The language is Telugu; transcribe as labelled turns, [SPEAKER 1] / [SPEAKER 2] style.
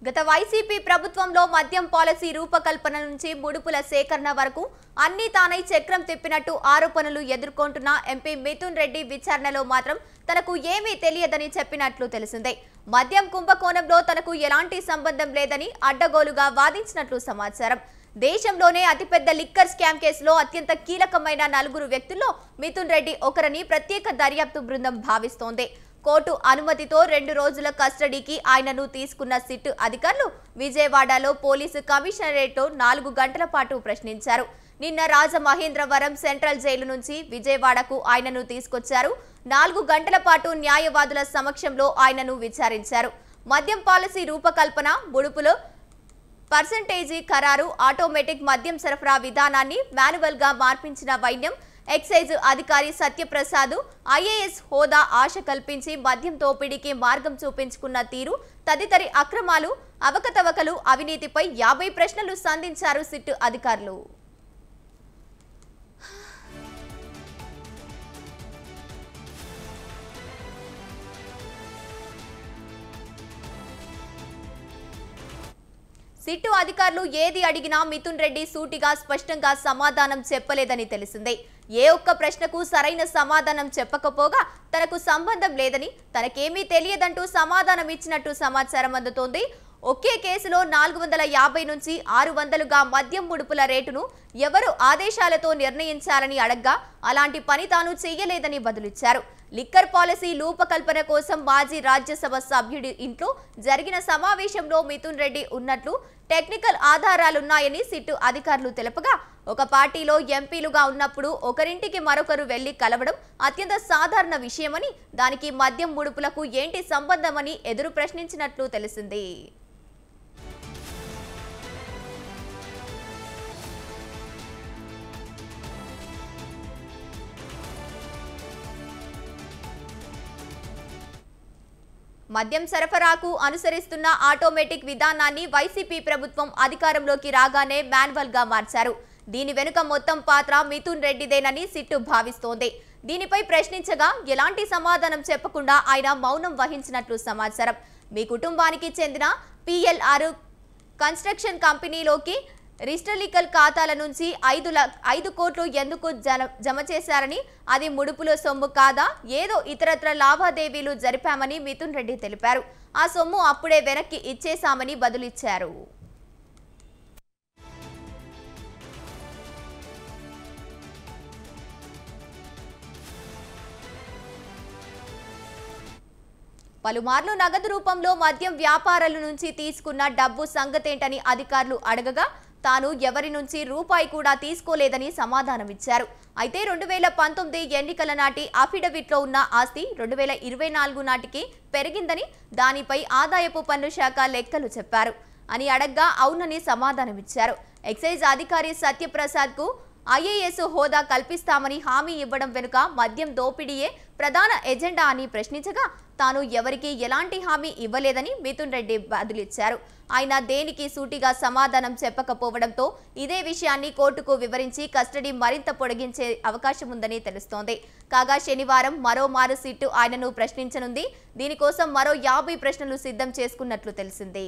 [SPEAKER 1] గత వైసీపీ ప్రభుత్వంలో మద్యం పాలసీ రూపకల్పన నుంచి ముడుపుల సేకరణ వరకు అన్ని తానై చక్రం తిప్పినట్టు ఆరోపణలు ఎదుర్కొంటున్న ఎంపీ మిథున్ రెడ్డి విచారణలో మాత్రం తనకు ఏమీ తెలియదని చెప్పినట్లు తెలిసిందే. మద్యం కుంభకోణంలో తనకు ఎలాంటి సంబంధం లేదని అడ్డగోలుగా వాదించినట్లు సమాచారం. దేశంలోనే అతిపెద్ద లిక్కర్ స్కామ్ కేసులో అత్యంత కీలకమైన 4 వ్యక్తుల్లో మిథున్ రెడ్డి ఒకరని ప్రత్యేక దర్యాప్తు బృందం భావిస్తోంది. కోర్టు అనుమతితో 2 రోజుల కస్టడీకి ఆయనను తీసుకున్న సిట్ అధికారులు విజయవాడలో పోలీసు కమిషనరేట్లో 4 గంటల పాటు ప్రశ్నించారు. నిన్న రాజమహేంద్రవరం సెంట్రల్ జైలు నుంచి విజయవాడకు ఆయనను తీసుకొచ్చారు. 4 గంటల పాటు న్యాయవాదుల సమక్షంలో ఆయనను విచారించారు. మద్యం పాలసీ రూపకల్పన, ముడుపులు, పర్సెంటేజీ ఖరారు, ఆటోమేటిక్ మద్యం సరఫరా విధానాన్ని మాన్యువల్గా మార్పించిన వైద్యం, ఎక్సైజ్ అధికారి సత్యప్రసాద్ ఐఏఎస్ హోదా ఆశ కల్పించి మద్యం దోపిడీకి మార్గం చూపించుకున్న తీరు తదితర అక్రమాలు, అవకతవకలు, అవినీతిపై 50 ప్రశ్నలు సంధించారు సిట్ అధికారులు. సిట్టు అధికారులు ఏది అడిగినా మిథున్ రెడ్డి సూటిగా స్పష్టంగా సమాధానం చెప్పలేదని తెలిసిందే. ఏ ఒక్క ప్రశ్నకు సరైన సమాధానం చెప్పకపోగా తనకు సంబంధం లేదని, తనకేమీ తెలియదంటూ సమాధానం ఇచ్చినట్టు సమాచారం అందుతోంది. ఒకే కేసులో 450 నుంచి 600గా మద్యం ముడుపుల రేటును ఎవరు ఆదేశాలతో నిర్ణయించాలని అడగ్గా అలాంటి పని తాను చేయలేదని బదులిచ్చారు. లిక్కర్ పాలసీ రూపకల్పన కోసం మాజీ రాజ్యసభ సభ్యుడి ఇంట్లో జరిగిన సమావేశంలో మిథున్ రెడ్డి ఉన్నట్లు టెక్నికల్ ఆధారాలున్నాయని సిట్టు అధికారులు తెలుపగా, ఒక పార్టీలో ఎంపీలుగా ఉన్నప్పుడు ఒకరింటికి మరొకరు వెళ్లి కలవడం అత్యంత సాధారణ విషయమని, దానికి మద్యం ముడుపులకు ఏంటి సంబంధమని ఎదురు ప్రశ్నించినట్లు తెలిసింది. మద్యం సరఫరాకు అనుసరిస్తున్న ఆటోమేటిక్ విధానాన్ని వైసీపీ ప్రభుత్వం అధికారంలోకి రాగానే మాన్యువల్గా మార్చారు. దీని వెనుక మొత్తం పాత్ర మిథున్ రెడ్డిదేనని సిట్టు భావిస్తోంది. దీనిపై ప్రశ్నించగా ఎలాంటి సమాధానం చెప్పకుండా ఆయన మౌనం వహించినట్లు సమాచారం. మీ కుటుంబానికి చెందిన PLR కన్స్ట్రక్షన్ కంపెనీలోకి హిస్టారికల్ ఖాతాల నుంచి 5 కోట్లు ఎందుకు జమ చేశారని, అది ముడుపుల సొమ్ము కాదా, ఏదో ఇతరత్ర లావాదేవీలు జరిపామని మిథున్ రెడ్డి తెలిపారు. ఆ సొమ్ము అప్పుడే వెనక్కి ఇచ్చేశామని బదులిచ్చారు. పలుమార్లు నగదు రూపంలో మద్యం వ్యాపారాల నుంచి తీసుకున్న డబ్బు సంగతేంటని అధికారులు అడగగా, తాను ఎవరి నుంచి రూపాయి కూడా తీసుకోలేదని సమాధానమిచ్చారు. అయితే 2019 ఎన్నికల నాటి అఫిడవిట్లో ఉన్న ఆస్తి 2024 నాటికి పెరిగిందని, దానిపై ఆదాయపు పన్ను శాఖ లెక్కలు చెప్పారు అని అడగ్గా అవునని సమాధానమిచ్చారు. ఎక్సైజ్ అధికారి సత్యప్రసాద్కు ఐఏఎస్ హోదా కల్పిస్తామని హామీ ఇవ్వడం వెనుక మద్యం దోపిడీయే ప్రధాన ఎజెండా అని ప్రశ్నించగా, తాను ఎవరికీ ఎలాంటి హామీ ఇవ్వలేదని మిథున్ రెడ్డి బదులిచ్చారు. ఆయన దేనికి సూటిగా సమాధానం చెప్పకపోవడంతో ఇదే విషయాన్ని కోర్టుకు వివరించి కస్టడీ మరింత పొడిగించే అవకాశం ఉందని తెలుస్తోంది. కాగా శనివారం మరోమారు సిట్టు ఆయనను ప్రశ్నించనుంది. దీనికోసం మరో 50 ప్రశ్నలు సిద్ధం చేసుకున్నట్లు తెలిసింది.